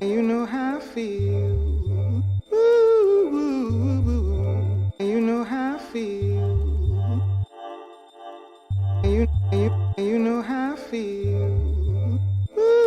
You know how I feel. Ooh, you know how I feel. You know how I feel. Ooh.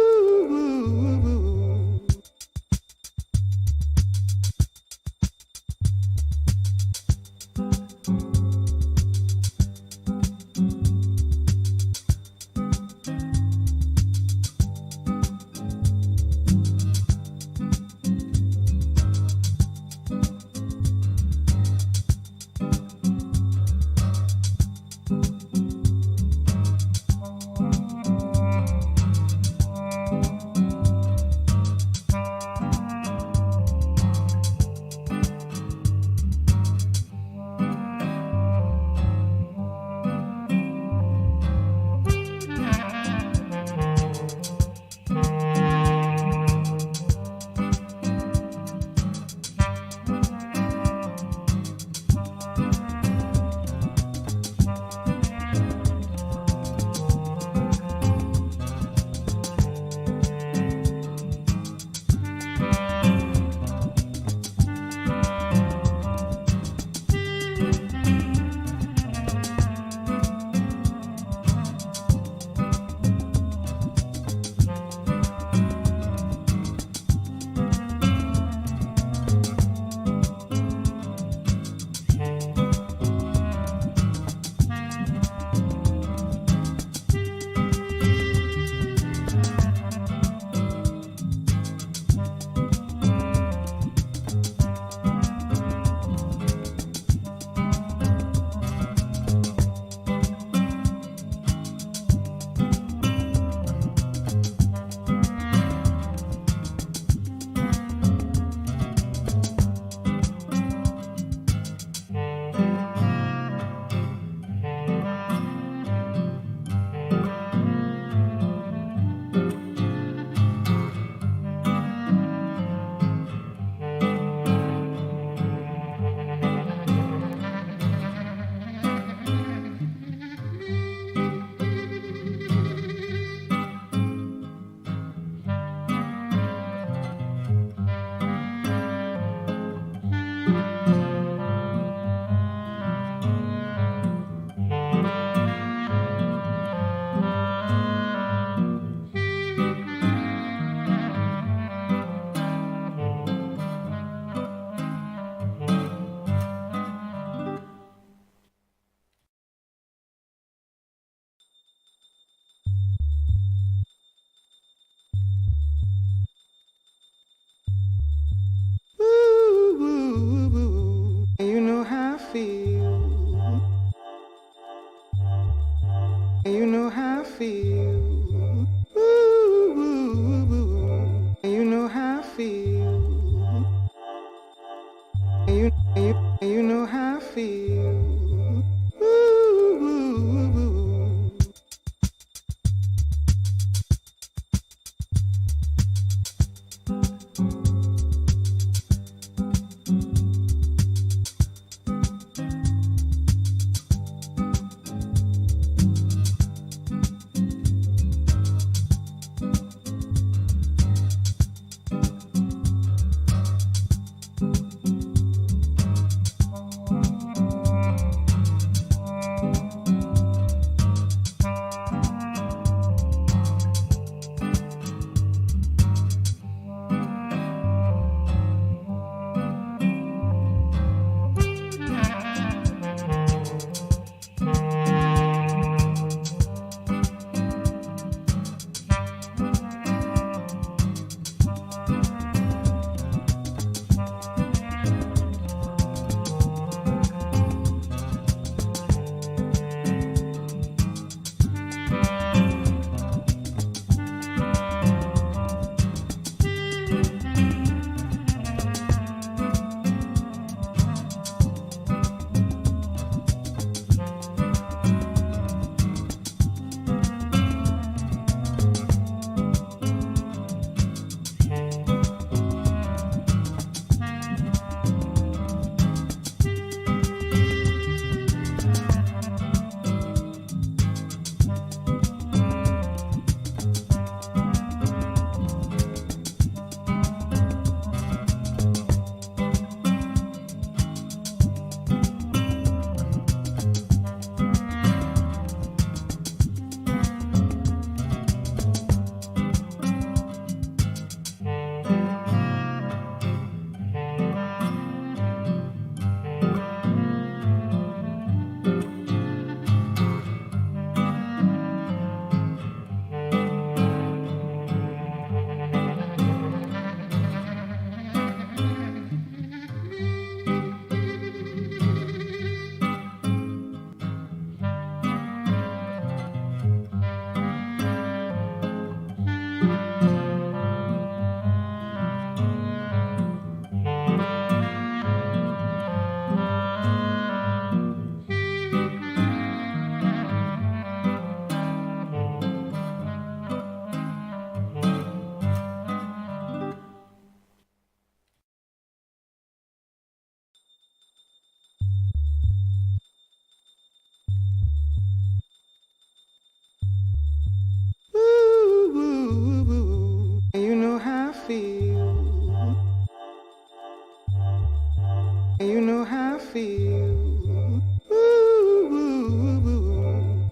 feel. Ooh,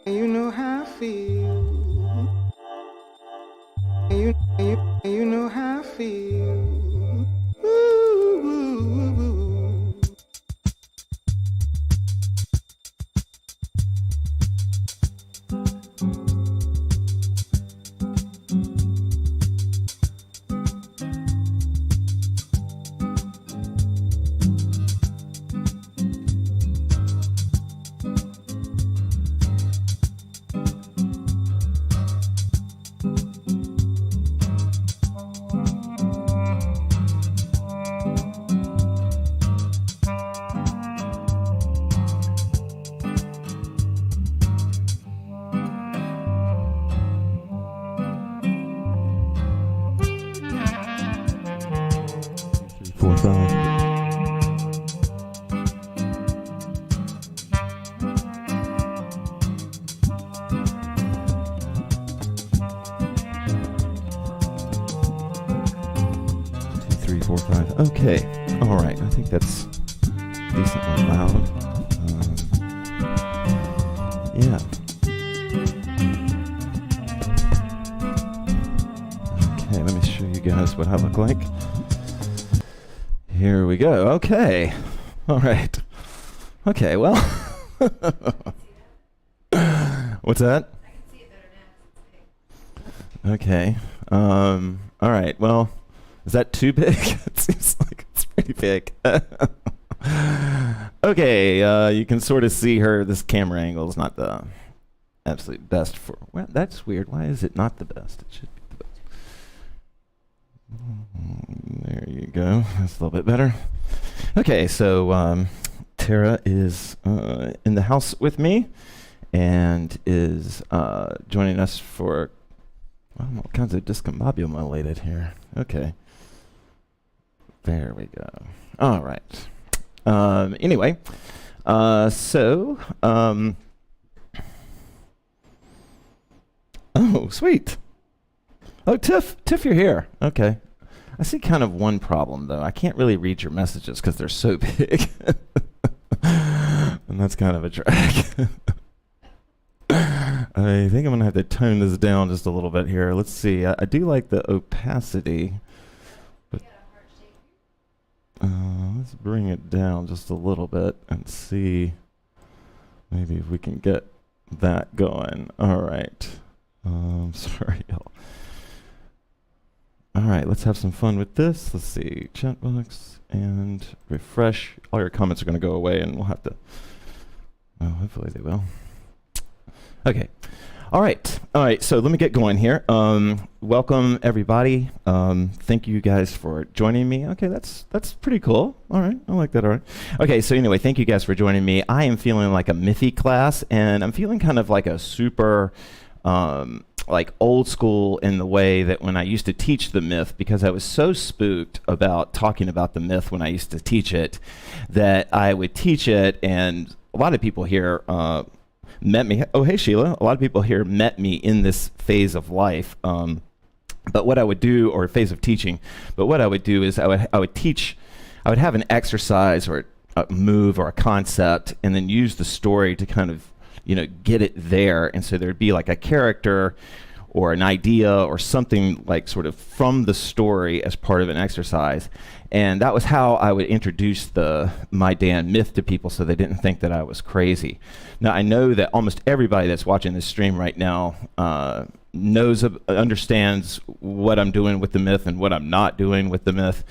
you know how I feel. You know how I feel. Ooh. 4, 5. Three, four, five. Okay. All right. I think that's decently loud. Yeah. Okay. Let me show you guys what I look like. Here we go. Okay. All right. Okay. Well. What's that? I can see it better now. Okay. All right. Well, is that too big? It seems like it's pretty big. Okay. You can sort of see her. This camera angle is not the absolute best for. Well, that's weird. Why is it not the best? It should be the best. There you go. That's a little bit better. Okay. So Tara is in the house with me and is joining us for. Well, all kinds of discombobulated here. Okay. There we go. All right. Anyway, oh, sweet. Oh, Tiff, you're here. Okay. I see kind of one problem, though. I can't really read your messages because they're so big. And that's kind of a drag. I think I'm going to have to tone this down just a little bit here. Let's see. I do like the opacity. But let's bring it down just a little bit and see maybe if we can get that going. All right. Sorry, y'all. All right, let's have some fun with this. Let's see. Chat box and refresh. All your comments are going to go away and we'll have to... Well, hopefully they will. Okay. All right. So let me get going here. Welcome everybody. Thank you guys for joining me. Okay, that's pretty cool. All right, I like that. All right. Okay. So anyway, thank you guys for joining me. I am feeling like a mythy class, and I'm feeling kind of like a super, like old school in the way that when I used to teach the myth, because I was so spooked about talking about the myth when I used to teach it, that I would teach it, and a lot of people here. Met me. Oh, hey, Sheila. A lot of people here met me in this phase of life. But what I would do, or phase of teaching, but what I would do is I would teach, I would have an exercise or a move or a concept and then use the story to kind of, get it there. And so there'd be like a character or an idea or something like sort of from the story as part of an exercise. And that was how I would introduce the Maidan myth to people so they didn't think that I was crazy. Now, I know that almost everybody that's watching this stream right now understands what I'm doing with the myth and what I'm not doing with the myth.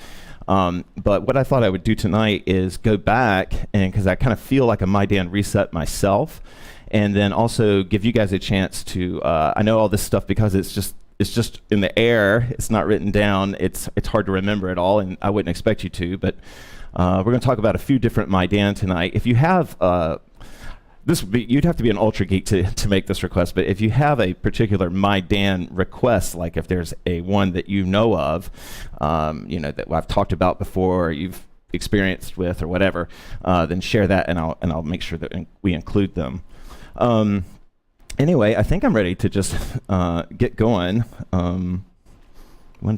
But what I thought I would do tonight is go back, and because I kind of feel like a Maidan reset myself, and then also give you guys a chance to, I know all this stuff because it's just in the air. It's not written down. It's hard to remember it all, and I wouldn't expect you to. But we're going to talk about a few different Maidan tonight. If you have you'd have to be an ultra geek to make this request. But if you have a particular Maidan request, like if there's a one that you know of, that I've talked about before, or you've experienced with, or whatever, then share that, and I'll make sure that we include them. Anyway, I think I'm ready to just get going. 1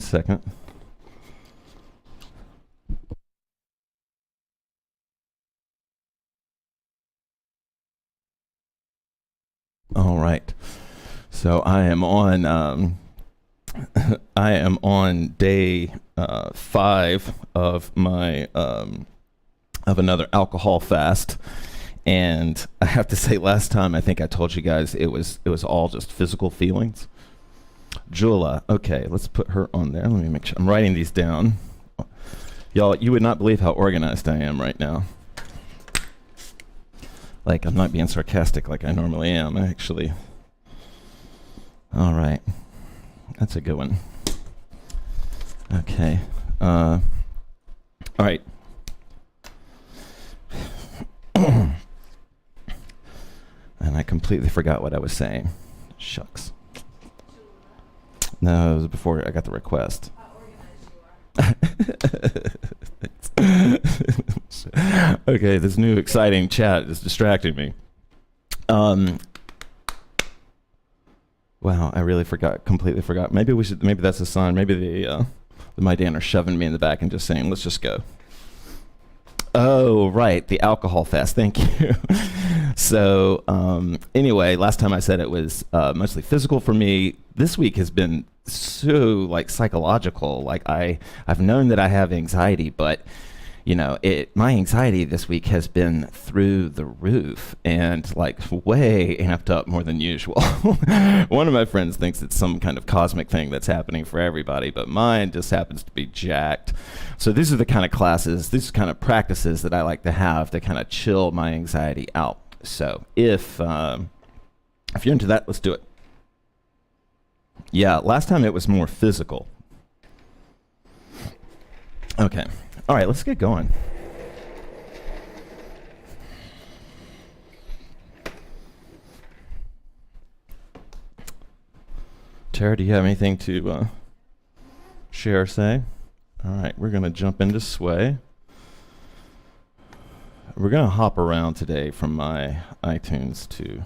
second. All right. So I am on I am on day 5 of my of another alcohol fast, and I have to say, last time I think I told you guys it was all just physical feelings. Jula, okay, let's put her on there. Let me make sure I'm writing these down. Y'all, you would not believe how organized I am right now. Like, I'm not being sarcastic like I normally am. I actually. All right. That's a good one. Okay. All right. And I completely forgot what I was saying. Shucks. No, it was before I got the request. How organized you are. Okay, this new exciting chat is distracting me. Wow, I really completely forgot. Maybe that's a sign. Maybe the Maidan are shoving me in the back and just saying, let's just go. Oh, right, the alcohol fast. Thank you. So, anyway, last time I said it was mostly physical for me. This week has been so psychological. Like I've known that I have anxiety, but my anxiety this week has been through the roof and way amped up more than usual. One of my friends thinks it's some kind of cosmic thing that's happening for everybody, but mine just happens to be jacked. So these are the kind of classes, these kind of practices that I like to have to kind of chill my anxiety out. So if you're into that, let's do it. Yeah, last time it was more physical. Okay. All right, let's get going. Tara, do you have anything to share or say? All right, we're going to jump into Sway. We're going to hop around today from my iTunes to...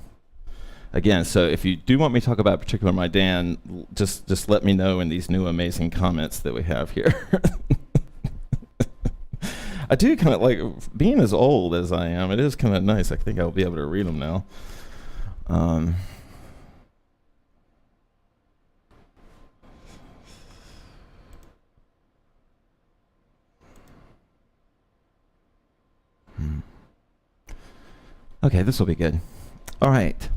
Again, so if you do want me to talk about a particular Maidan, just let me know in these new amazing comments that we have here. I do kind of like being as old as I am. It is kind of nice. I think I'll be able to read them now. Okay, this will be good. All right.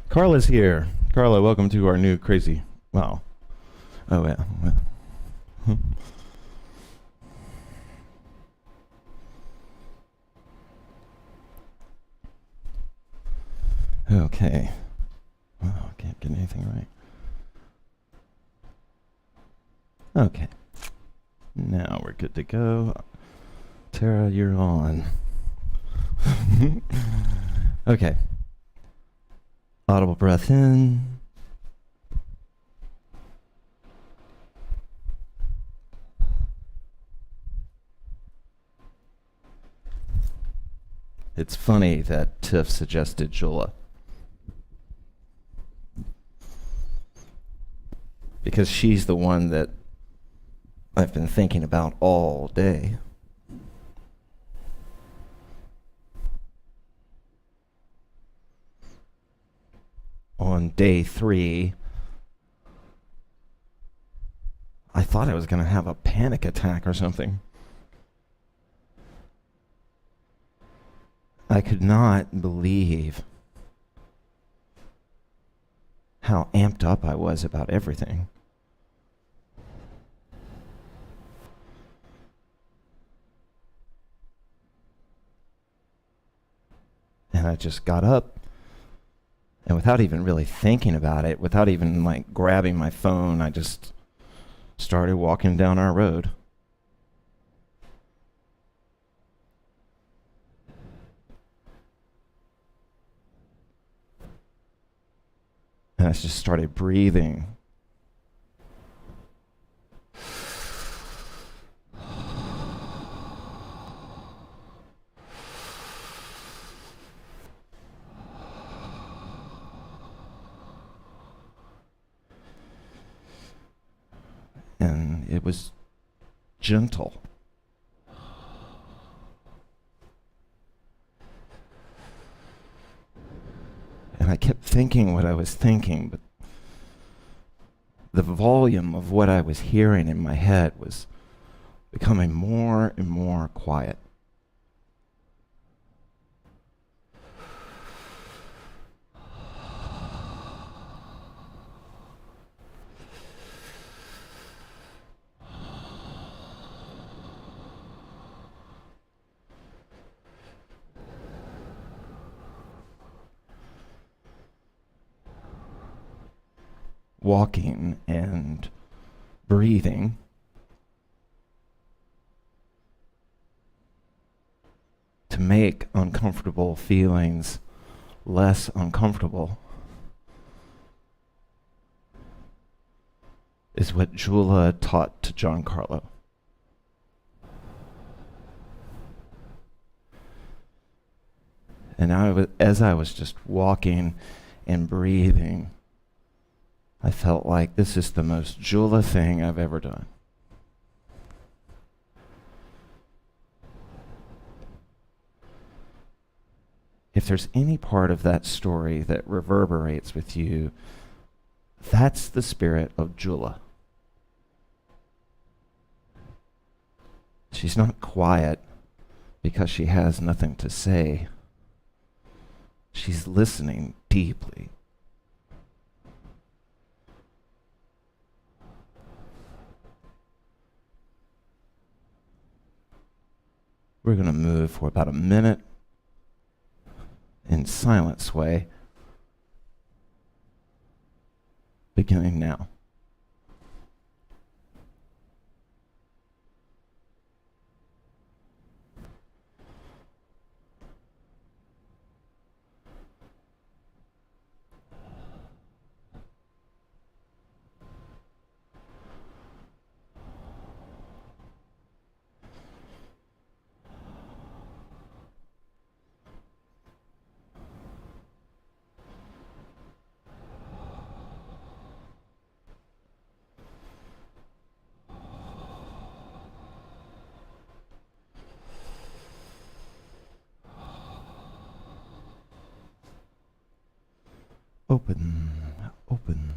Carla's here. Carla, welcome to our new crazy... Wow. Oh, yeah. Well. Okay. Wow, I can't get anything right. Okay. Now we're good to go. Tara, you're on. Okay. Audible breath in. It's funny that Tiff suggested Jula. Because she's the one that I've been thinking about all day. On day 3, I thought I was going to have a panic attack or something. I could not believe how amped up I was about everything. And I just got up, and without even really thinking about it, without even grabbing my phone, I just started walking down our road. And I just started breathing. And it was gentle. I kept thinking what I was thinking, but the volume of what I was hearing in my head was becoming more and more quiet. Walking and breathing to make uncomfortable feelings less uncomfortable is what Jula taught to Giancarlo. And as I was just walking and breathing, I felt like this is the most Jula thing I've ever done. If there's any part of that story that reverberates with you, that's the spirit of Jula. She's not quiet because she has nothing to say. She's listening deeply. We're going to move for about a minute in silent sway, beginning now. Open, open.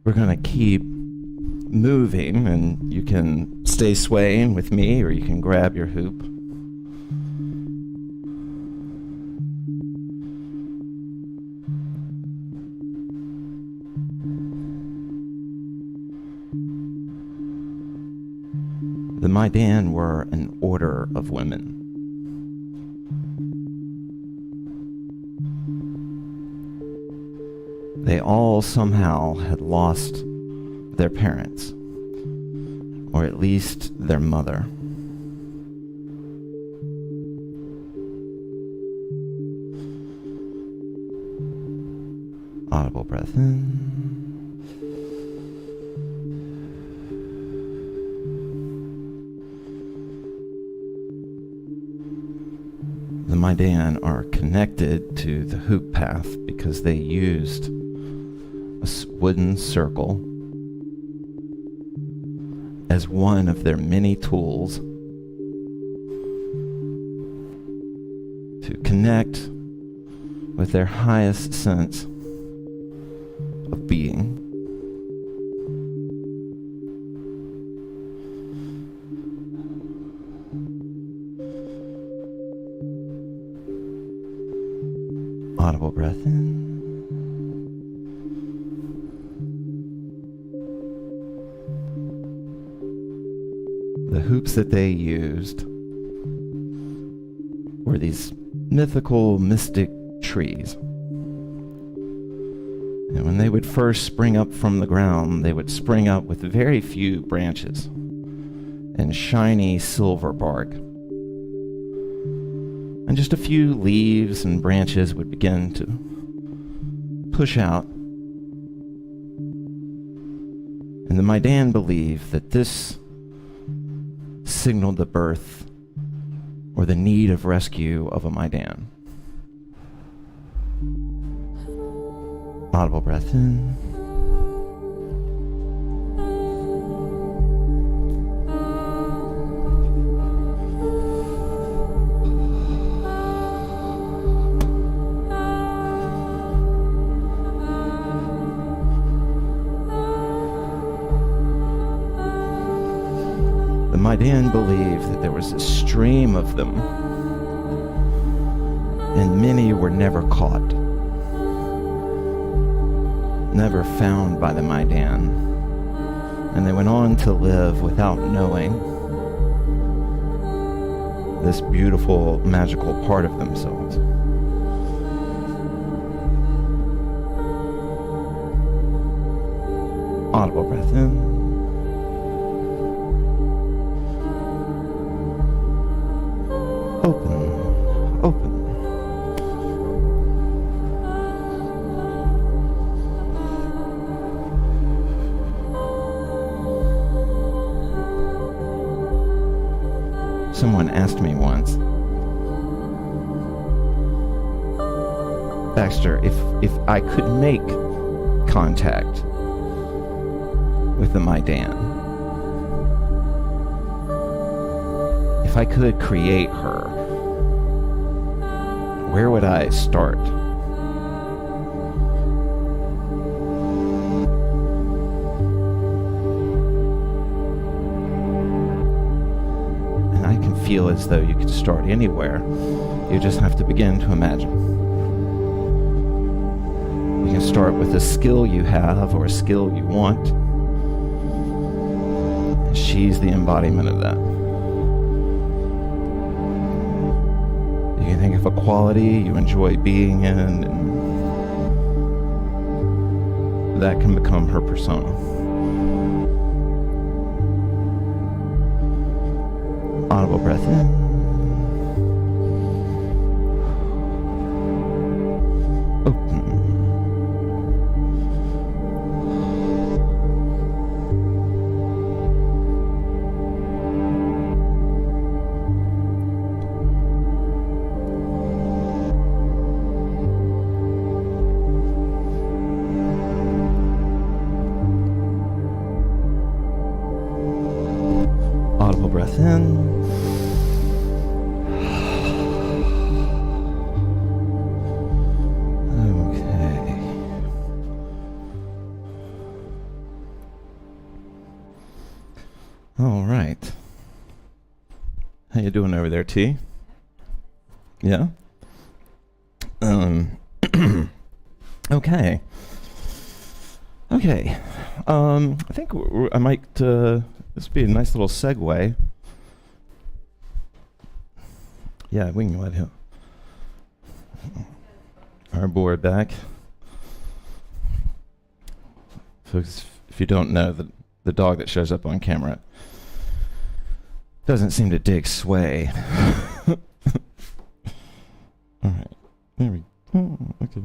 We're going to keep moving, and you can stay swaying with me, or you can grab your hoop. The Maidan were an order of women. They all somehow had lost their parents, or at least their mother. Audible breath in. The Maidan are connected to the HoopPath because they used a wooden circle as one of their many tools to connect with their highest sense of being. Audible breath in. The hoops that they used were these mythical, mystic trees. And when they would first spring up from the ground, they would spring up with very few branches and shiny silver bark. And just a few leaves and branches would begin to push out. And the Maidan believed that this signaled the birth or the need of rescue of a Maidan. Audible breath in. The Maidan believed that there was a stream of them, and many were never caught, never found by the Maidan, and they went on to live without knowing this beautiful, magical part of themselves. Audible breath in. Open, open. Someone asked me once, Baxter, if I could make contact with the Maidan, if I could create her, where would I start? And I can feel as though you could start anywhere. You just have to begin to imagine. You can start with a skill you have or a skill you want. She's the embodiment of that. You can think of a quality you enjoy being in, and that can become her persona. Audible breath in. Open. Audible breath in. Okay. All right. How you doing over there, T? Yeah? Okay. Okay. I think I might, this would be a nice little segue. Yeah, we can let him. Our board back. Folks, if you don't know, the dog that shows up on camera doesn't seem to dig sway. All right. There we go. Okay.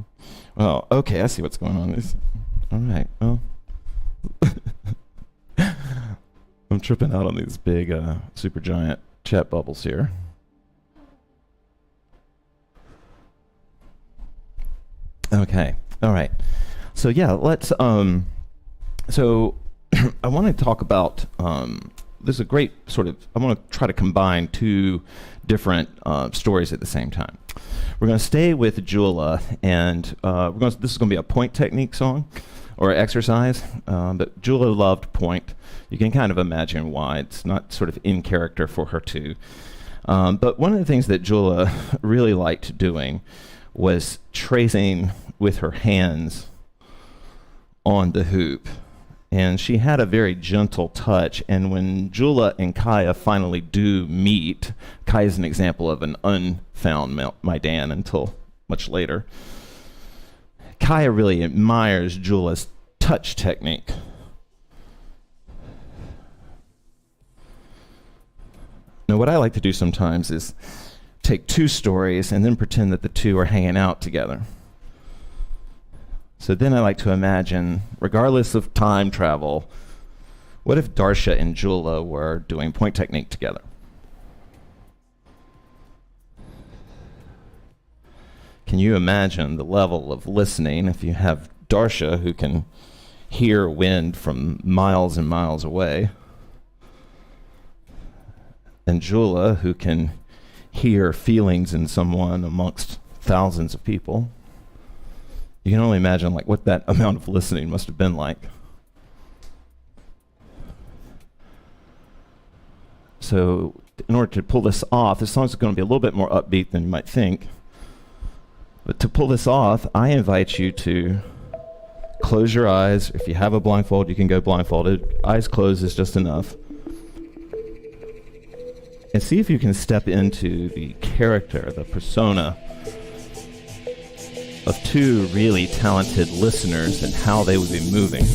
Well, okay, I see what's going on. All right. Well, I'm tripping out on these big, super giant chat bubbles here. Okay. All right. So yeah, let's. So I want to talk about. There's a great sort of. I want to try to combine two different stories at the same time. We're going to stay with Jula, and this is going to be a point technique song or exercise. But Jula loved point. You can kind of imagine why. It's not sort of in character for her too. But one of the things that Jula really liked doing was tracing with her hands on the hoop. And she had a very gentle touch. And when Jula and Kaya finally do meet, Kaya is an example of an unfound Maidan until much later. Kaya really admires Jula's touch technique. Now, what I like to do sometimes is take two stories and then pretend that the two are hanging out together. So then I like to imagine, regardless of time travel, What if Darsha and Jula were doing point technique together? Can you imagine the level of listening if you have Darsha, who can hear wind from miles and miles away, and Jula, who can hear feelings in someone amongst thousands of people? You can only imagine like what that amount of listening must have been like. So in order to pull this off, this song's going to be a little bit more upbeat than you might think. But to pull this off, I invite you to close your eyes. If you have a blindfold, you can go blindfolded. Eyes closed is just enough. And see if you can step into the character, the persona of two really talented listeners and how they would be moving.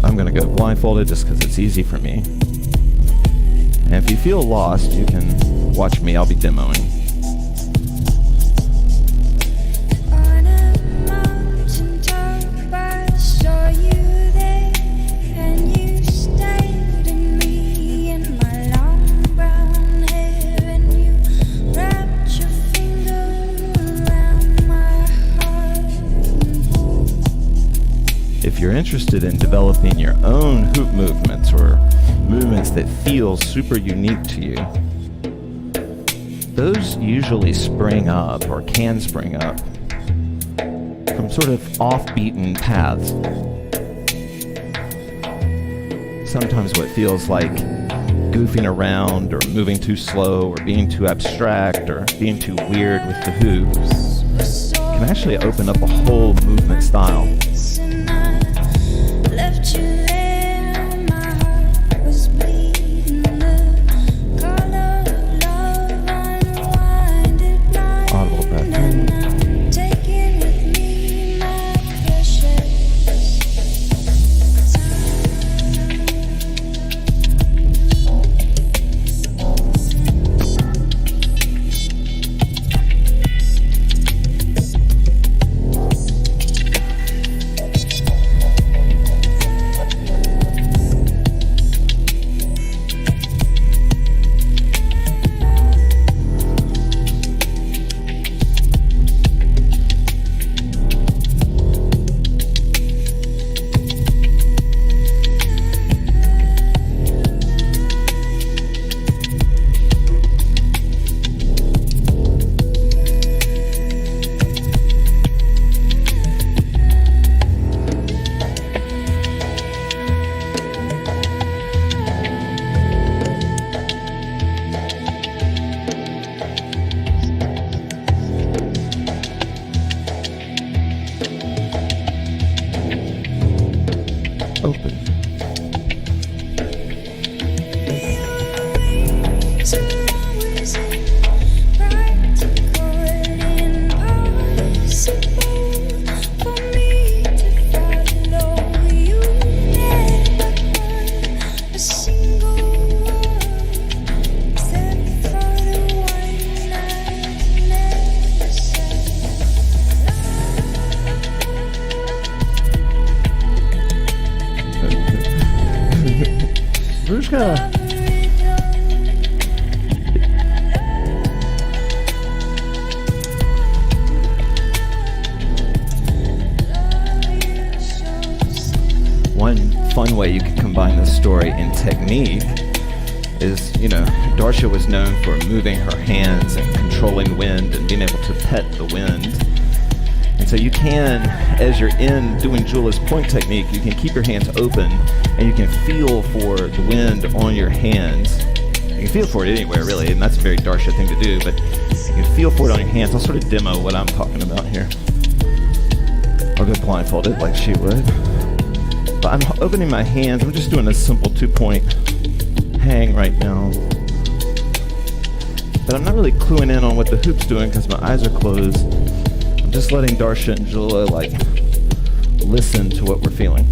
I'm going to go blindfolded just because it's easy for me. And if you feel lost, you can watch me. I'll be demoing. On a mountain top, I saw you there, and you stayed in me in my long brown hair, and you wrapped your finger around my heart and pulled. If you're interested in developing your own hoop movements or movements that feel super unique to you, those usually spring up or can spring up from sort of off-beaten paths. Sometimes what feels like goofing around or moving too slow or being too abstract or being too weird with the hoops can actually open up a whole movement style. And I left you there, my heart was bleeding, the color of love unwinded blind, Audible back in. and I'm taking with me my precious Open. Rushka. One fun way you can combine this story in technique is, Darsha was known for moving her hands and controlling wind and being able to pet the wind. And so you can, as you're in doing Jula's point technique, you can keep your hands open and you can feel for the wind on your hands. You can feel for it anywhere, really, and that's a very Darsha thing to do, but you can feel for it on your hands. I'll sort of demo what I'm talking about here. I'll go blindfolded like she would. But I'm opening my hands. I'm just doing a simple 2-point hang right now. But I'm not really cluing in on what the hoop's doing because my eyes are closed. I'm just letting Darsha and Jula, listen to what we're feeling.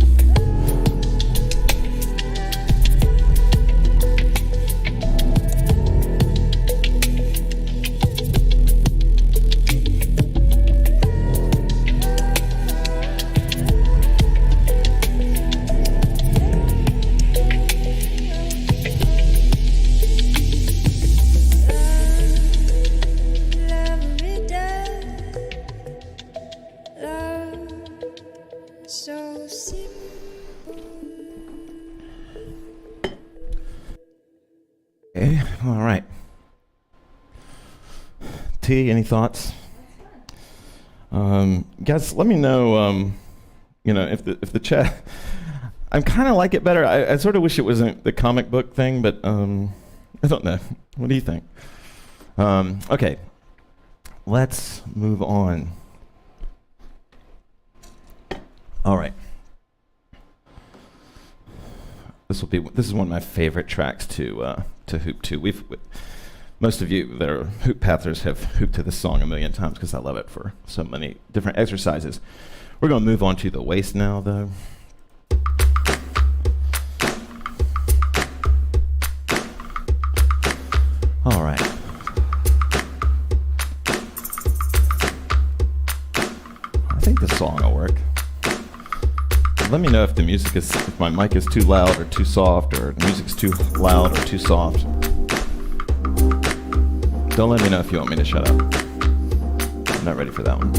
T, any thoughts? Guys, let me know, if the chat, I kind of like it better. I sort of wish it wasn't the comic book thing, but I don't know. What do you think? Okay, let's move on. All right. This is one of my favorite tracks to hoop to. Most of you that are hoop pathers have hooped to this song a million times because I love it for so many different exercises. We're going to move on to the waist now, though. All right. I think this song will work. Let me know if if my mic is too loud or too soft, or the music's too loud or too soft. Don't let me know if you want me to shut up. I'm not ready for that one.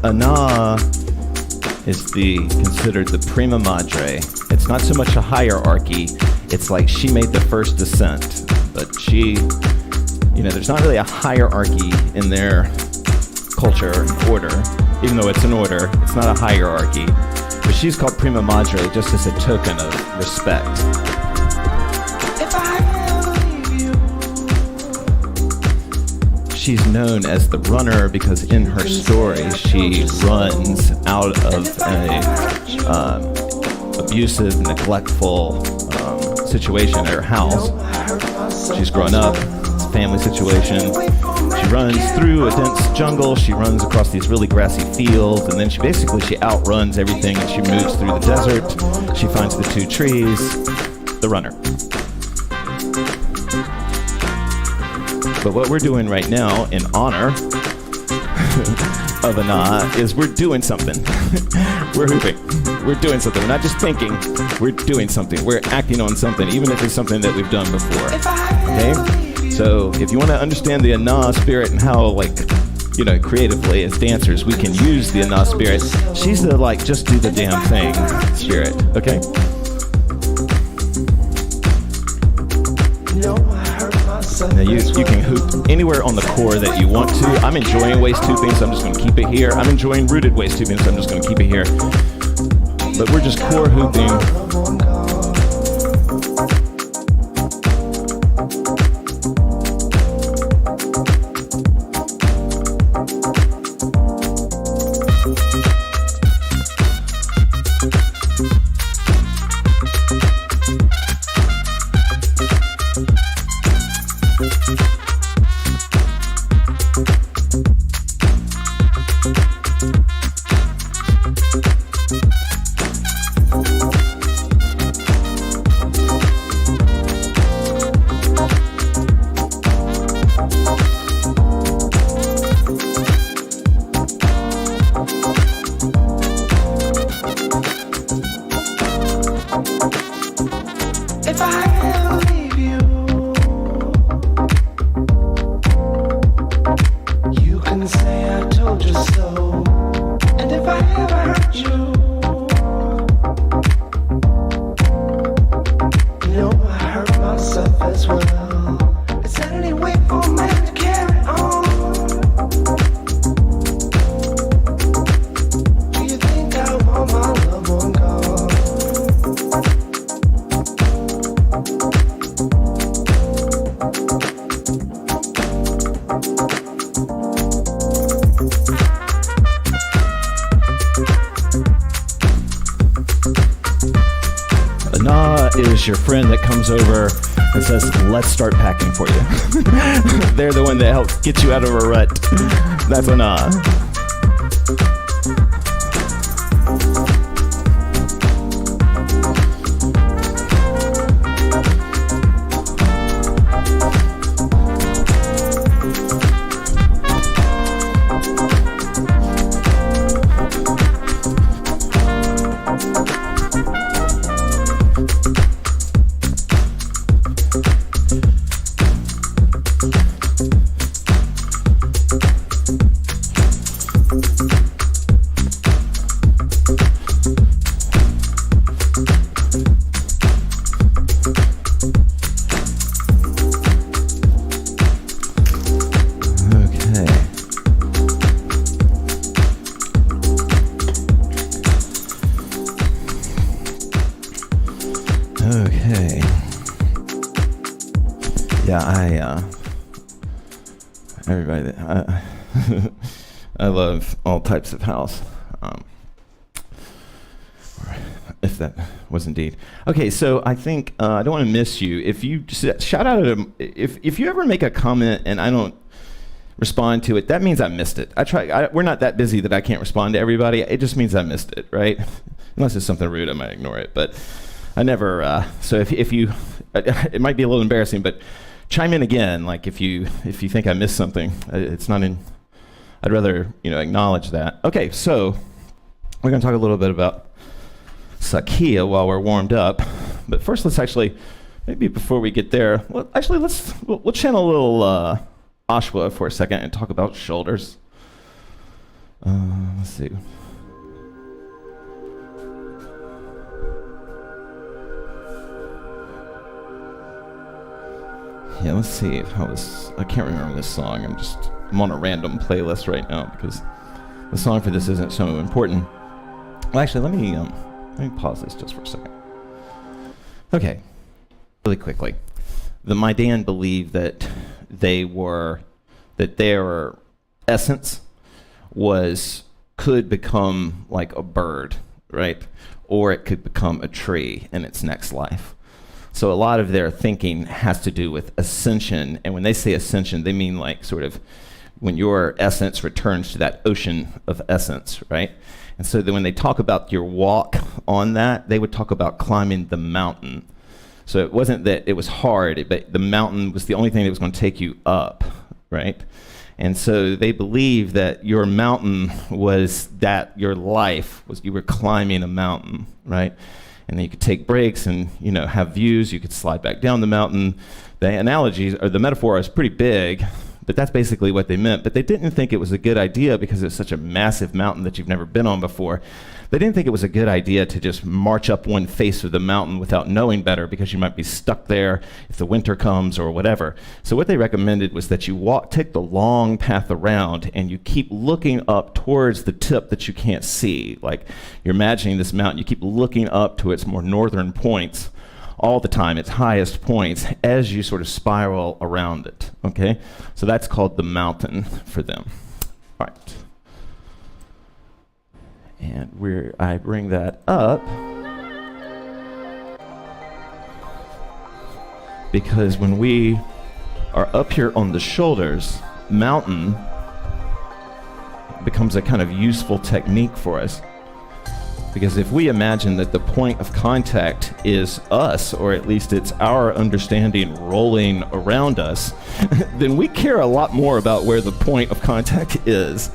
Ana is considered the prima madre. It's not so much a hierarchy. It's like she made the first descent, but there's not really a hierarchy in their culture order. Even though it's an order, it's not a hierarchy. But she's called prima madre just as a token of respect. She's known as the runner because in her story she runs out of a abusive, neglectful situation at her house. She's grown up, it's a family situation. She runs through a dense jungle, she runs across these really grassy fields, and then she outruns everything and she moves through the desert. She finds the two trees, the runner. But what we're doing right now in honor of Ana is we're doing something. We're hooping. We're doing something. We're not just thinking, we're doing something. We're acting on something, even if it's something that we've done before. Okay? So if you want to understand the Ana spirit and how, creatively as dancers, we can use the Ana spirit, she's the, just do the damn thing spirit. Okay? Now you can hoop anywhere on the core that you want to. I'm enjoying waist hooping, so I'm just going to keep it here. I'm enjoying rooted waist hooping, so I'm just going to keep it here. But we're just core hooping. Your friend that comes over and says, let's start packing for you. They're the one that helps get you out of a rut. That's Ana. Okay. Yeah, everybody, I love all types of house. If that was indeed. Okay, so I think I don't want to miss you. If you just shout out at if you ever make a comment and I don't respond to it, that means I missed it. We're not that busy that I can't respond to everybody. It just means I missed it, right? Unless it's something rude, I might ignore it. But I never. So if you, it might be a little embarrassing, but chime in again. Like if you think I missed something, it's not in. I'd rather acknowledge that. Okay, so we're going to talk a little bit about Sakia while we're warmed up, but first let's actually, maybe before we get there, we'll channel a little Ashwa for a second and talk about shoulders. Let's see. Yeah, let's see I can't remember this song. I'm on a random playlist right now because the song for this isn't so important. Well, actually, let me pause this just for a second. Okay, really quickly. The Maidan believed that their essence could become like a bird, right? Or it could become a tree in its next life. So a lot of their thinking has to do with ascension. And when they say ascension, they mean like sort of when your essence returns to that ocean of essence, right? And so then when they talk about your walk on that, they would talk about climbing the mountain. So it wasn't that it was hard, but the mountain was the only thing that was going to take you up, right? And so they believe that your mountain was that your life was you were climbing a mountain, right? And then you could take breaks and have views. You could slide back down the mountain. The analogies or the metaphor is pretty big, but that's basically what they meant. But they didn't think it was a good idea because it's such a massive mountain that you've never been on before. They didn't think it was a good idea to just march up one face of the mountain without knowing better because you might be stuck there if the winter comes or whatever. So what they recommended was that you take the long path around and you keep looking up towards the tip that you can't see. Like you're imagining this mountain, you keep looking up to its more northern points all the time, its highest points, as you sort of spiral around it, okay? So that's called the mountain for them. All right. And I bring that up because when we are up here on the shoulders, mountain becomes a kind of useful technique for us. Because if we imagine that the point of contact is us, or at least it's our understanding rolling around us, then we care a lot more about where the point of contact is.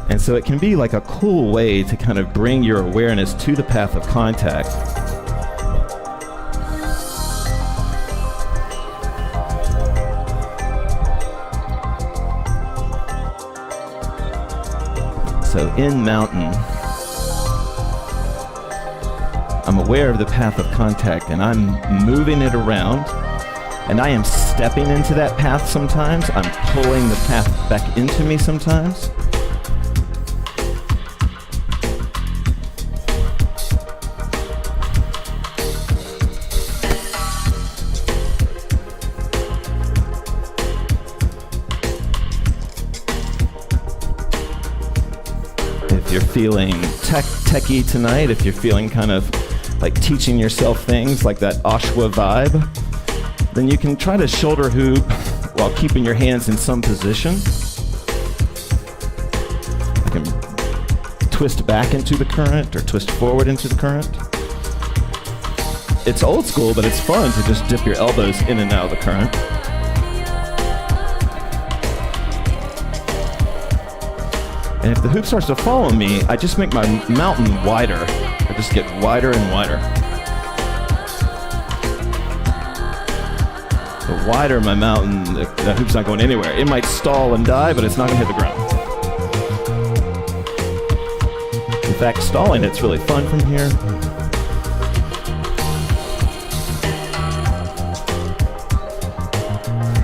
And so it can be like a cool way to kind of bring your awareness to the path of contact. So in mountain, I'm aware of the path of contact and I'm moving it around and I am stepping into that path sometimes. I'm pulling the path back into me sometimes. If you're feeling techie tonight, if you're feeling kind of like teaching yourself things like that Ashwa vibe, then you can try to shoulder hoop while keeping your hands in some position. I can twist back into the current or twist forward into the current. It's old school, but it's fun to just dip your elbows in and out of the current. And if the hoop starts to follow me, I just make my mountain wider. I just get wider and wider. The wider my mountain, that hoop's not going anywhere. It might stall and die, but it's not going to hit the ground. In fact, stalling it's really fun from here.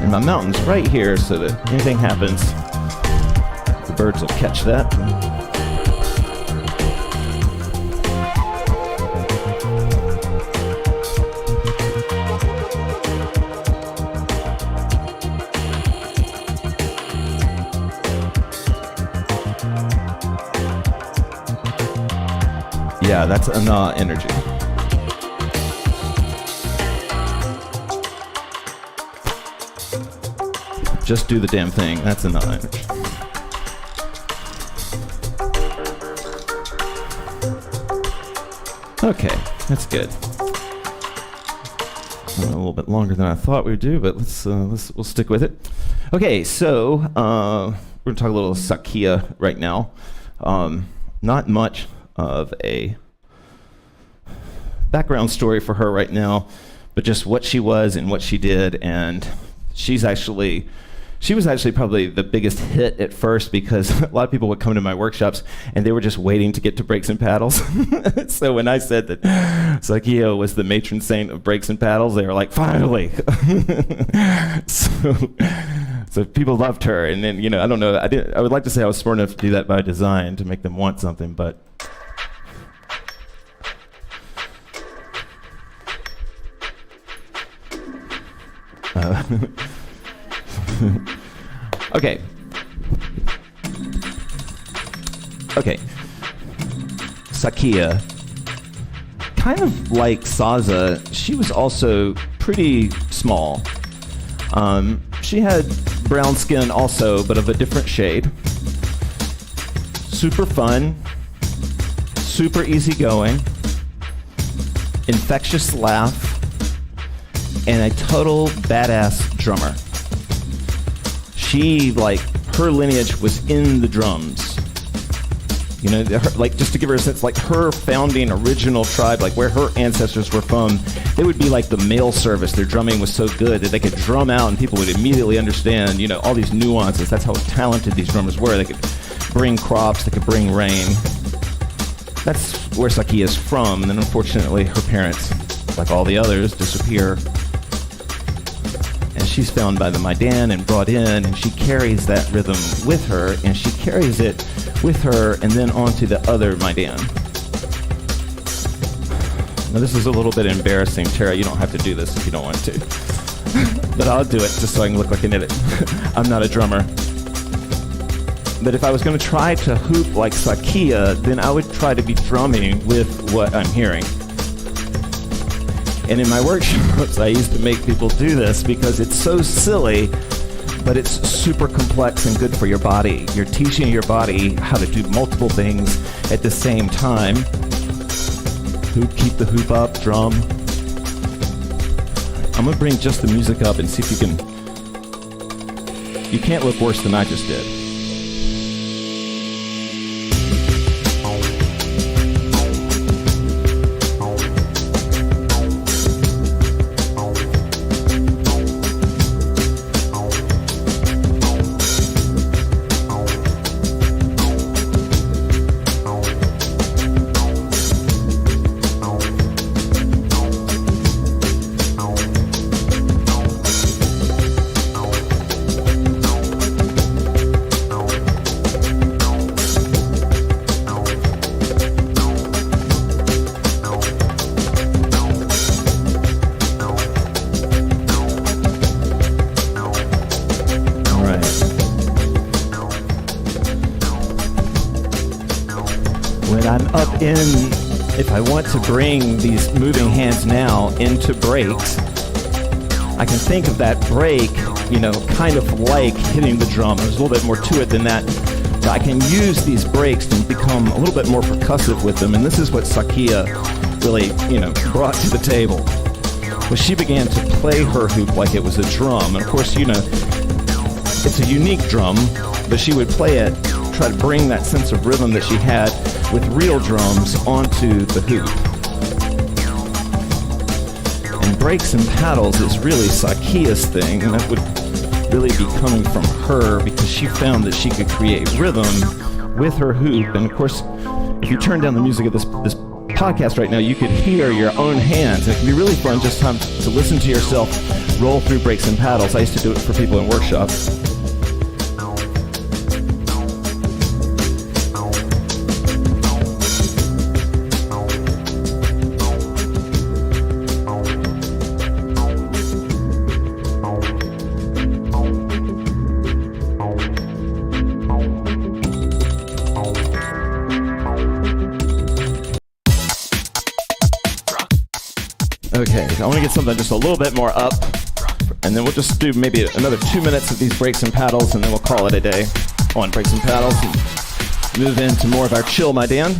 And my mountain's right here, so that anything happens, the birds will catch that. Yeah, that's ana energy. Just do the damn thing. That's ana energy. Okay, that's good. A little bit longer than I thought we'd do, but we'll stick with it. Okay, so we're gonna talk a little Sakia right now. Not much of a background story for her right now, but just what she was and what she did, and she was actually probably the biggest hit at first because a lot of people would come to my workshops and they were just waiting to get to breaks and paddles. So when I said that Sakia was the matron saint of breaks and paddles, they were like, finally. So people loved her, and then I don't know. I would like to say I was smart enough to do that by design to make them want something, but. Okay. Sakia, kind of like Saza, she was also pretty small. She had brown skin also, but of a different shade. Super fun, super easygoing, infectious laugh, and a total badass drummer. She, her lineage was in the drums. Just to give her a sense, her founding original tribe, where her ancestors were from, they would be like the mail service. Their drumming was so good that they could drum out and people would immediately understand, all these nuances. That's how talented these drummers were. They could bring crops, they could bring rain. That's where Sakia is from. And then unfortunately, her parents, like all the others, disappear. And she's found by the Maidan and brought in, and she carries that rhythm with her, and she carries it with her and then onto the other Maidan. Now this is a little bit embarrassing. Tara, you don't have to do this if you don't want to. But I'll do it just so I can look like an idiot. I'm not a drummer. But if I was going to try to hoop like Sakia, then I would try to be drumming with what I'm hearing. And in my workshops, I used to make people do this because it's so silly, but it's super complex and good for your body. You're teaching your body how to do multiple things at the same time. Keep the hoop up, drum. I'm gonna bring just the music up and see if you can. You can't look worse than I just did. If I want to bring these moving hands now into breaks, I can think of that break, kind of like hitting the drum. There's a little bit more to it than that. But I can use these breaks to become a little bit more percussive with them. And this is what Sakia really, brought to the table. Well, she began to play her hoop like it was a drum. And of course, it's a unique drum, but she would play it, try to bring that sense of rhythm that she had with real drums onto the hoop. And breaks and paddles is really Sakia's thing, and that would really be coming from her because she found that she could create rhythm with her hoop. And of course, if you turn down the music of this podcast right now, you could hear your own hands. It can be really fun just to listen to yourself roll through breaks and paddles. I used to do it for people in workshops. Okay, I want to get something just a little bit more up, and then we'll just do maybe another 2 minutes of these breaks and paddles, and then we'll call it a day on breaks and paddles and move into more of our chill Maidan.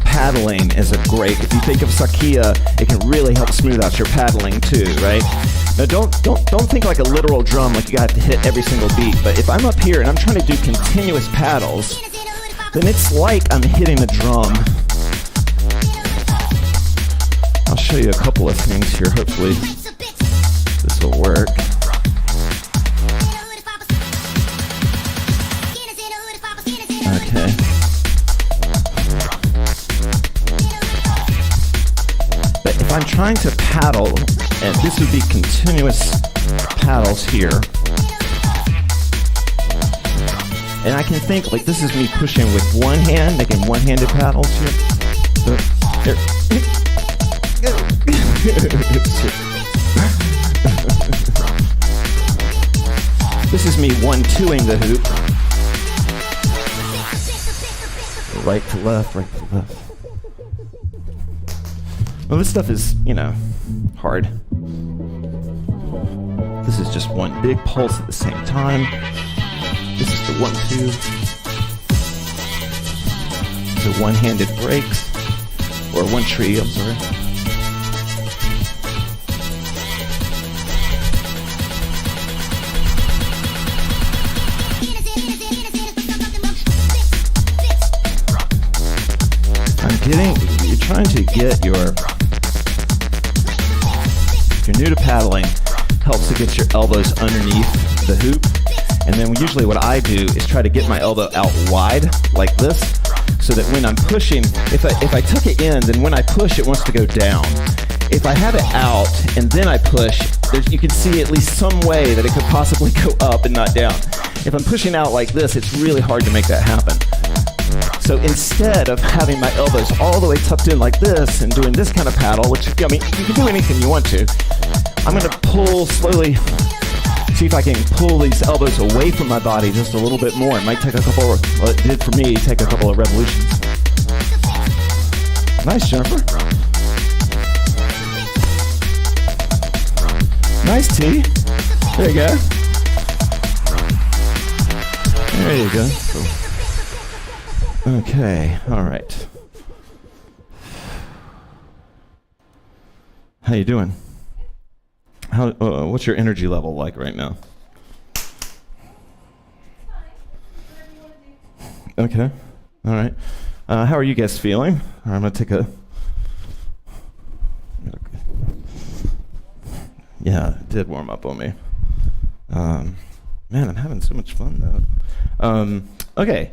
Paddling is a great, if you think of Sakia, it can really help smooth out your paddling too, right? Now don't think like a literal drum, like you have to hit every single beat, but if I'm up here and I'm trying to do continuous paddles, then it's like I'm hitting a drum. I'll show you a couple of things here, hopefully this will work. Okay. If I'm trying to paddle, and this would be continuous paddles here, and I can think like this is me pushing with one hand, making one-handed paddles here. This is me 1-2ing the hoop. Right to left, right to left. Well, this stuff is, hard. This is just one big pulse at the same time. This is the 1-2. So one-handed breaks, or one tree, I'm sorry. You're trying to get if you're new to paddling, helps to get your elbows underneath the hoop. And then usually what I do is try to get my elbow out wide like this, so that when I'm pushing, if I tuck it in, then when I push, it wants to go down. If I have it out and then I push, you can see at least some way that it could possibly go up and not down. If I'm pushing out like this, it's really hard to make that happen. So instead of having my elbows all the way tucked in like this and doing this kind of paddle, which, you can do anything you want to, I'm going to pull slowly, see if I can pull these elbows away from my body just a little bit more. It might take a couple, well, it did for me, take a couple of revolutions. Nice, Jennifer. Nice, T. There you go. There you go. Okay, all right. How you doing? What's your energy level like right now? Okay, all right. How are you guys feeling? I'm gonna take a. Yeah, it did warm up on me. Man, I'm having so much fun though. Okay.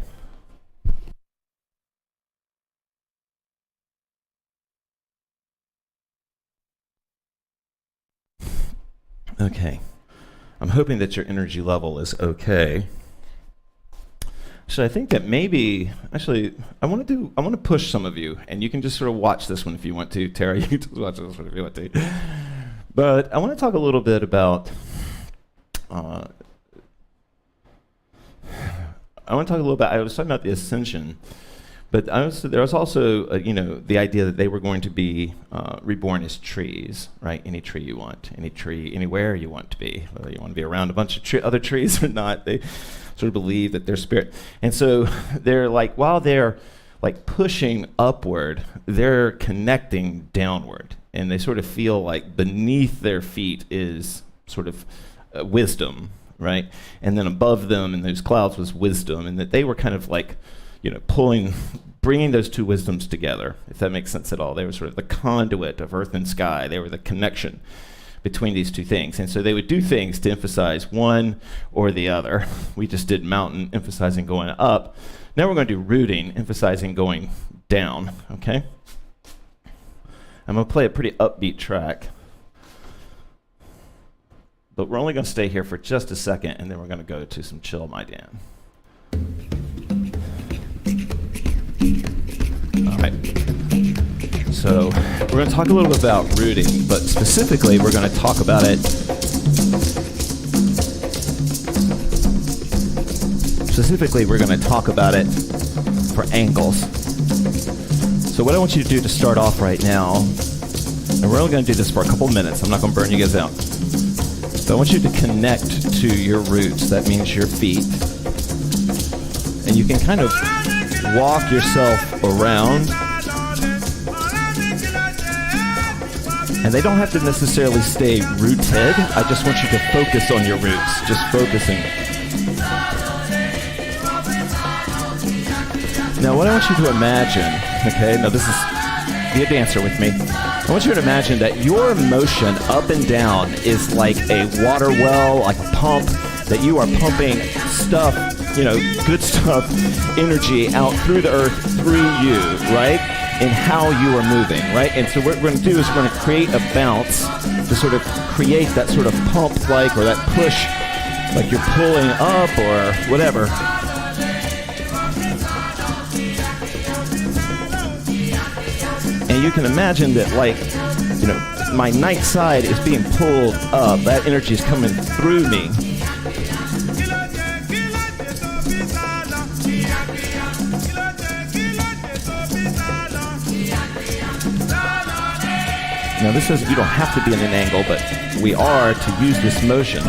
Okay, I'm hoping that your energy level is okay. So I think that maybe, actually, I want to push some of you, and you can just sort of watch this one if you want to. Tara, you can just watch this one if you want to. But I want to talk a little bit about, I was talking about the ascension, but there was also, the idea that they were going to be reborn as trees, right? Any tree you want, any tree, anywhere you want to be, whether you want to be around a bunch of other trees or not. They sort of believe that they're spirit. And so they're like, while they're like pushing upward, they're connecting downward. And they sort of feel like beneath their feet is sort of wisdom, right? And then above them in those clouds was wisdom, and that they were kind of like, bringing those two wisdoms together, if that makes sense at all. They were sort of the conduit of earth and sky. They were the connection between these two things. And so they would do things to emphasize one or the other. We just did mountain, emphasizing going up. Now we're going to do rooting, emphasizing going down, okay? I'm going to play a pretty upbeat track. But we're only going to stay here for just a second, and then we're going to go to some chill Maidan. All right. So we're going to talk a little bit about rooting, but specifically we're going to talk about it. Specifically, we're going to talk about it for angles. So what I want you to do to start off right now, and we're only going to do this for a couple minutes. I'm not going to burn you guys out. So I want you to connect to your roots. That means your feet. And you can kind of walk yourself around. And they don't have to necessarily stay rooted. I just want you to focus on your roots. Just focusing. Now what I want you to imagine, okay, now this is, be a dancer with me. I want you to imagine that your motion up and down is like a water well, like a pump, that you are pumping stuff, you know, good stuff, energy out through the earth, through you, right? In how you are moving, right? And so what we're going to do is we're going to create a bounce to sort of create that sort of pump-like or that push, like you're pulling up or whatever. And you can imagine that, like, you know, my night side is being pulled up. That energy is coming through me. Now this says you don't have to be in an angle, but we are to use this motion.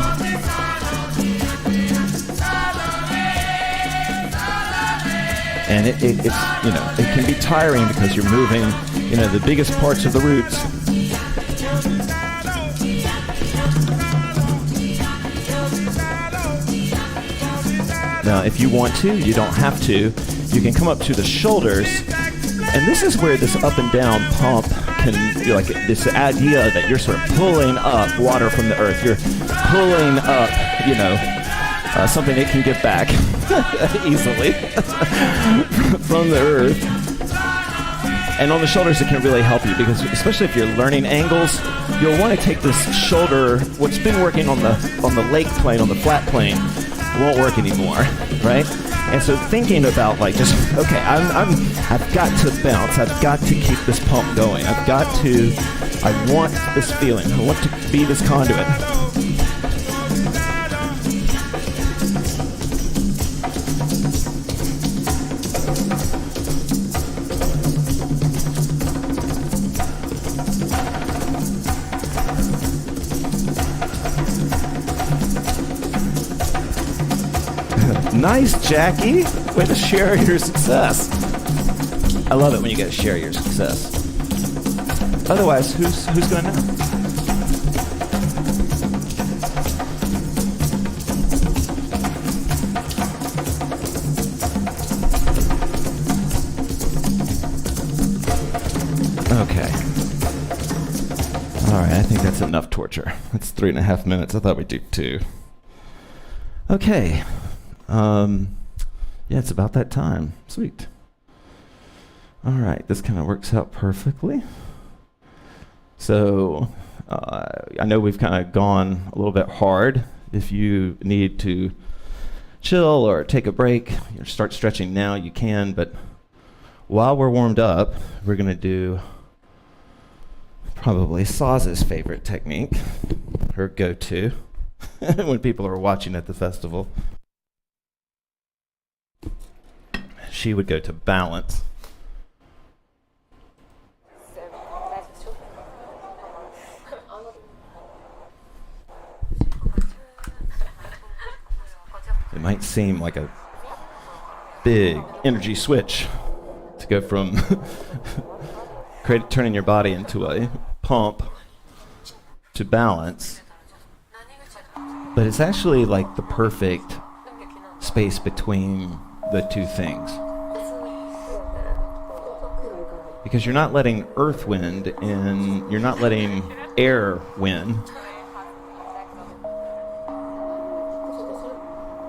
And it's, you know, it can be tiring because you're moving, you know, the biggest parts of the roots. Now, if you want to, you don't have to. You can come up to the shoulders, and this is where this up and down pump can, like this idea that you're sort of pulling up water from the earth. You're pulling up, you know, something that can get back easily from the earth. And on the shoulders, it can really help you because, especially if you're learning angles, you'll want to take this shoulder. What's been working on the lake plane, on the flat plane, won't work anymore, right? And so thinking about like just, okay, I've got to bounce. I've got to keep this pump going. I want this feeling. I want to be this conduit. Nice, Jackie. Way to share your success. I love it when you guys share your success. Otherwise, who's gonna know? Okay. All right, I think that's enough torture. That's 3.5 minutes. I thought we'd do 2. Okay. Yeah, it's about that time. Sweet. All right, this kind of works out perfectly. So I know we've kind of gone a little bit hard. If you need to chill or take a break, or start stretching now, you can. But while we're warmed up, we're going to do probably Saz's favorite technique, her go-to, when people are watching at the festival. She would go to balance. It might seem like a big energy switch to go from turning your body into a pump to balance, but it's actually like the perfect space between the two things. Because you're not letting earth wind in, you're not letting air win.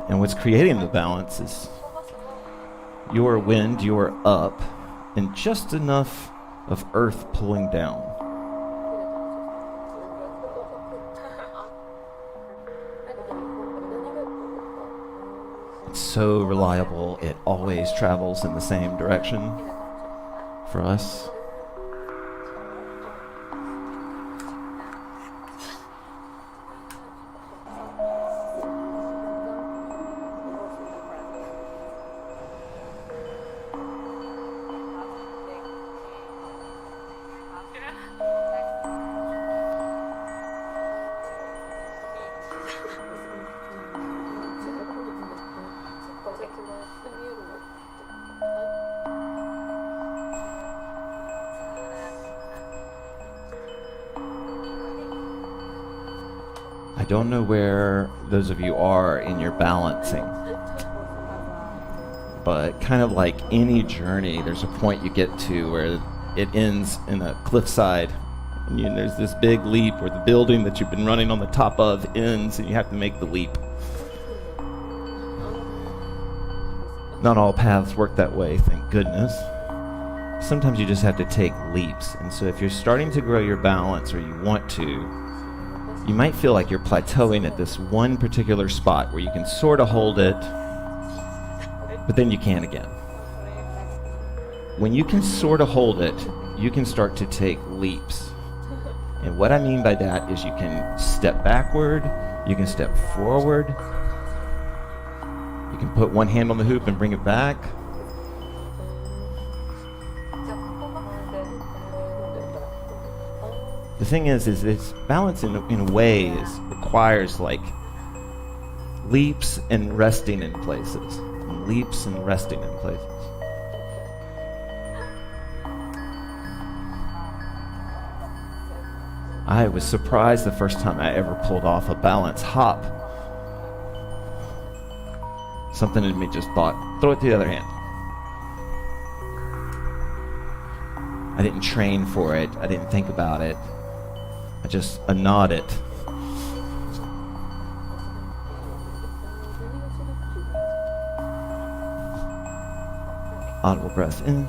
And what's creating the balance is your wind, your up, and just enough of earth pulling down. It's so reliable. It always travels in the same direction for us. I don't know where those of you are in your balancing, but kind of like any journey, there's a point you get to where it ends in a cliffside. And there's this big leap where the building that you've been running on the top of ends and you have to make the leap. Not all paths work that way, thank goodness. Sometimes you just have to take leaps. And so if you're starting to grow your balance, or you want to, you might feel like you're plateauing at this one particular spot where you can sort of hold it, but then you can't again. When you can sort of hold it, you can start to take leaps. And what I mean by that is you can step backward, you can step forward, you can put one hand on the hoop and bring it back. The thing is it's balance in ways requires like leaps and resting in places. And leaps and resting in places. I was surprised the first time I ever pulled off a balance hop. Something in me just thought, throw it to the other hand. I didn't train for it. I didn't think about it. I just nod it. Audible breath in.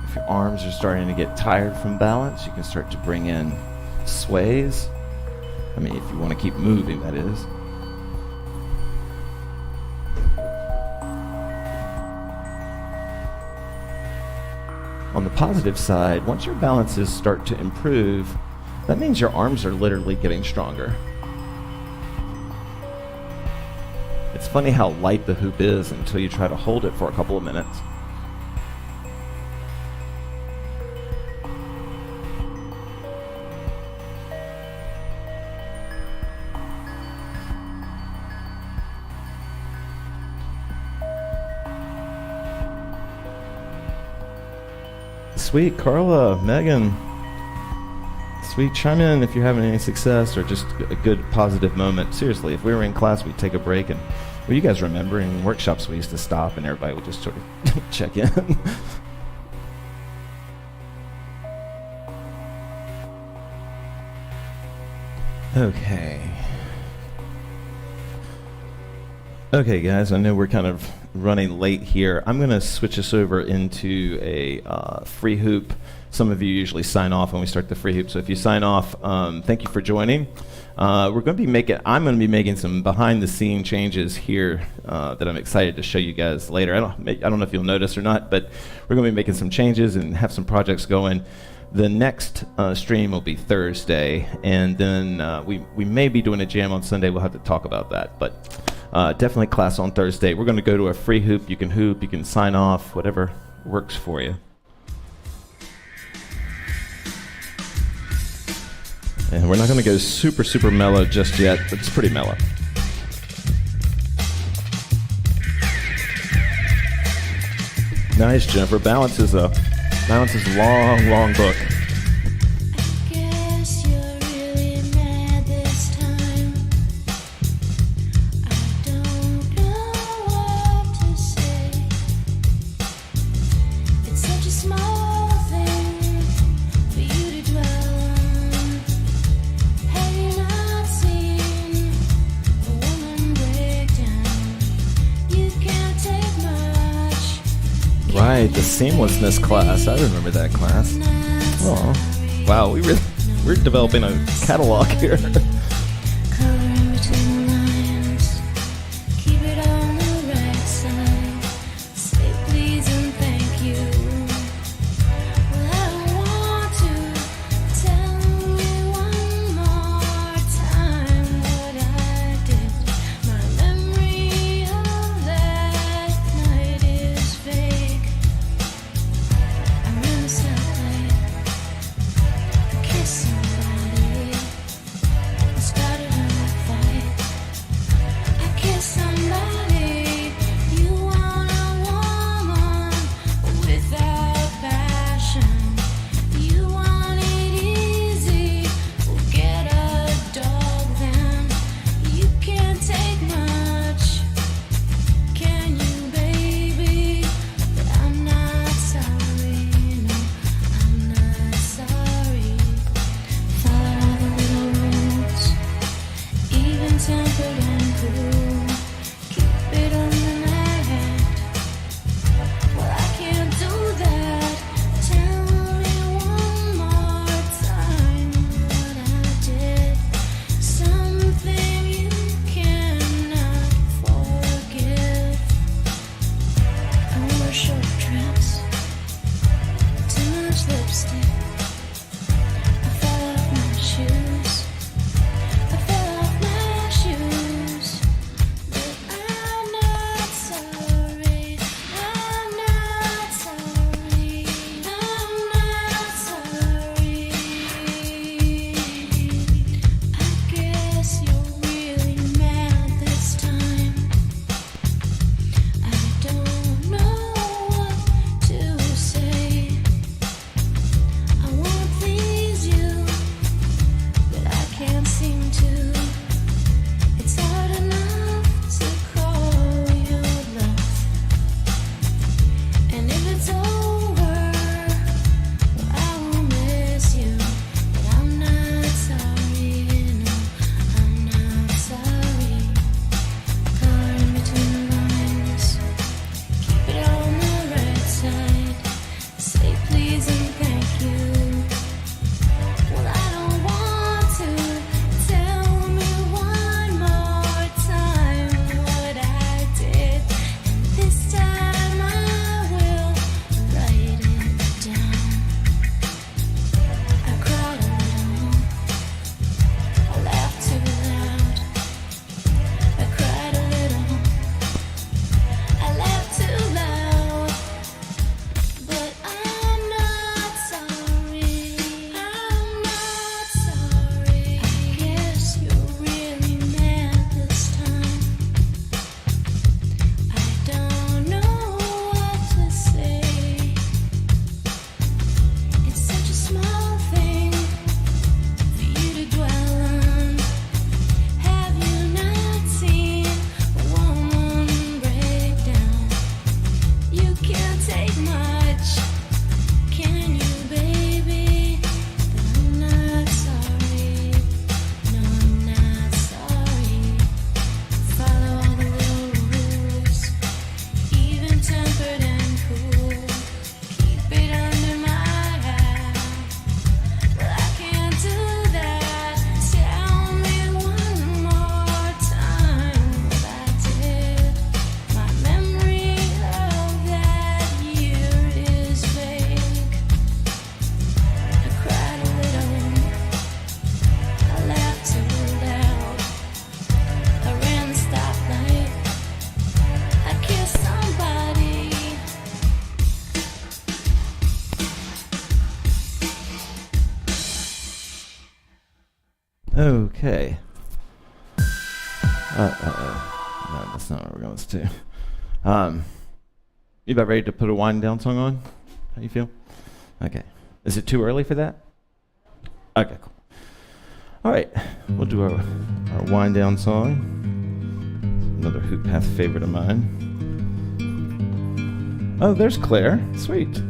If your arms are starting to get tired from balance, you can start to bring in sways. I mean, if you want to keep moving, that is. On the positive side, once your balances start to improve, that means your arms are literally getting stronger. It's funny how light the hoop is until you try to hold it for a couple of minutes. Sweet, Carla, Megan. Sweet, chime in if you're having any success or just a good positive moment. Seriously, if we were in class, we'd take a break and, well, you guys remember in workshops we used to stop and everybody would just sort of check in. Okay. Okay, guys, I know we're kind of running late here. I'm going to switch us over into a free hoop. Some of you usually sign off when we start the free hoop, so if you sign off, thank you for joining. I'm going to be making some behind-the-scene changes here that I'm excited to show you guys later. I don't know if you'll notice or not, but we're going to be making some changes and have some projects going. The next stream will be Thursday, and then we may be doing a jam on Sunday. We'll have to talk about that, but definitely class on Thursday. We're going to go to a free hoop. You can sign off, whatever works for you. And we're not going to go super, super mellow just yet, but it's pretty mellow. Nice, Jennifer. Balance is a long, long book. Guess you're really Right, the seamlessness class. I remember that class. Oh, wow, we're developing a catalog here. Coloring between the lines, keep it on the right side. Say please and thank you. Well, I don't want to tell me one more time what I did. My memory of that night is vague. I'm in the sunlight, I kissed somebody. Started a fight. I kissed somebody. You want a woman without passion. You want it easy. We'll get a dog then. You can't take much, can you, baby? But I'm not sorry. No, I'm not sorry. Follow all the little rules, even tempered and cool. Keep it under my hat. Well, I can't do that. Tell me one more time what I did. Something you cannot forgive. I wore short dress, too much lipstick. I fell off my shoes. I fell off my shoes. But I'm not sorry. I'm not sorry. I'm not sorry. I guess you're really mad this time. I don't know what to say. I wanna please you, but I can't seem to. It's hard enough to call your bluff. And if it's over, well, I will miss you. But I'm not sorry, no, I'm not sorry. Coloring between the lines, keep it on the right side. Say please and thank you. Well, I don't want to tell me one more time what I did. And this time I will write it down. I cried a little, I laughed too loud. I cried a little, I laughed too loud. But I'm not sorry. I'm not sorry. I guess you're really mad this time. I don't know what to say. It's such a small thing for you to dwell on. Have you not seen a woman break down? You can't take much, can you, baby? But I'm not sorry. No, I'm not sorry. Follow all the little rules, even tempered and cool. Keep it under my hat. Well, I can't do that. Tell me one more time what I did. My memory of that year is vague. I cried a little, I laughed too loud. I ran the stoplight, I kissed somebody. Okay. No, that's not what we're going to listen to. You about ready to put a wind down song on? How you feel? Okay. Is it too early for that? Okay, cool. All right, we'll do our wind down song. Another HoopPath favorite of mine. Oh, there's Claire. Sweet.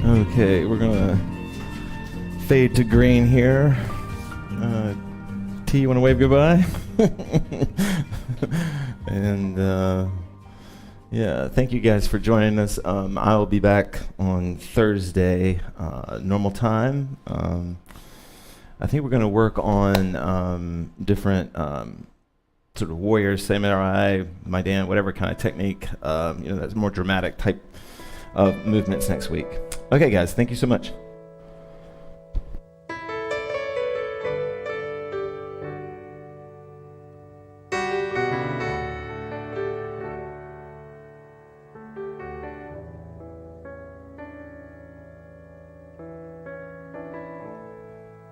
Okay, we're gonna fade to green here. T, you want to wave goodbye? And yeah, thank you guys for joining us. I'll be back on Thursday, normal time. I think we're going to work on different sort of warrior, samurai, Maidan, whatever kind of technique, that's more dramatic type of movements next week. Okay, guys, thank you so much.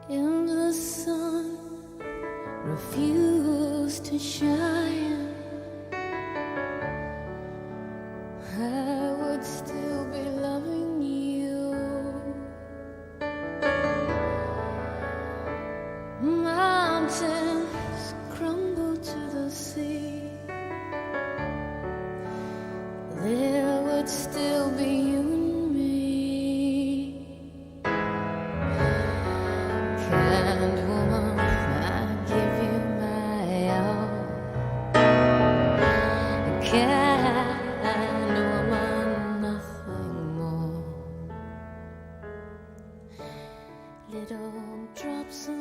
And the sun refused to shine, I would still be loving you. Mountains crumble to the sea, there would still be you and me. Kind woman, I give you my all. Kind woman, nothing more. Little drops of